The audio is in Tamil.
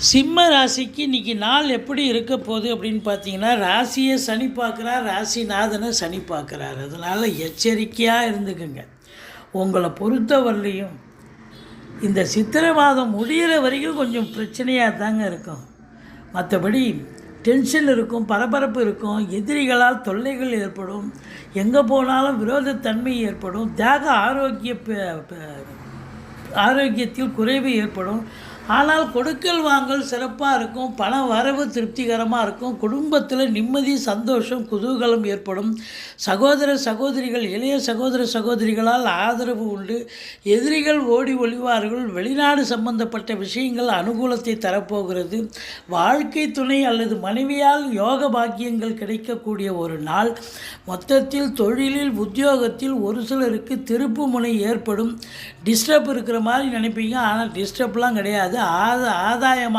சிம்ம ராசிக்கு இன்றைக்கி நாள் எப்படி இருக்க போகுது அப்படின்னு பார்த்தீங்கன்னா, ராசியை சனி பார்க்குறார், ராசிநாதனை சனி பார்க்குறார். அதனால் எச்சரிக்கையாக இருந்துக்குங்க. உங்களை பொறுத்தவரையிலையும் இந்த சித்திரை மாதம் முடிகிற வரைக்கும் கொஞ்சம் பிரச்சனையாக தாங்க இருக்கும். மற்றபடி டென்ஷன் இருக்கும், பரபரப்பு இருக்கும், எதிரிகளால் தொல்லைகள் ஏற்படும், எங்கே போனாலும் விரோதத்தன்மை ஏற்படும், தேக ஆரோக்கியத்தில் குறைவு ஏற்படும். ஆனால் கொடுக்கல் வாங்கல் சிறப்பாக இருக்கும், பண வரவு திருப்திகரமாக இருக்கும், குடும்பத்தில் நிம்மதி, சந்தோஷம், குதூகலம் ஏற்படும். சகோதர சகோதரிகள், இளைய சகோதர சகோதரிகளால் ஆதரவு உண்டு. எதிரிகள் ஓடி ஒளிவார்கள். வெளிநாடு சம்பந்தப்பட்ட விஷயங்கள் அனுகூலத்தை தரப்போகிறது. வாழ்க்கை துணை அல்லது மனைவியால் யோக பாக்கியங்கள் கிடைக்கக்கூடிய ஒரு நாள். மொத்தத்தில் தொழிலில், உத்தியோகத்தில் ஒரு சிலருக்கு திருப்பு முனை ஏற்படும். டிஸ்டர்ப் இருக்கிற மாதிரி நினைப்பீங்க, ஆனால் டிஸ்டர்ப்லாம் கிடையாது. ஆதாயமாக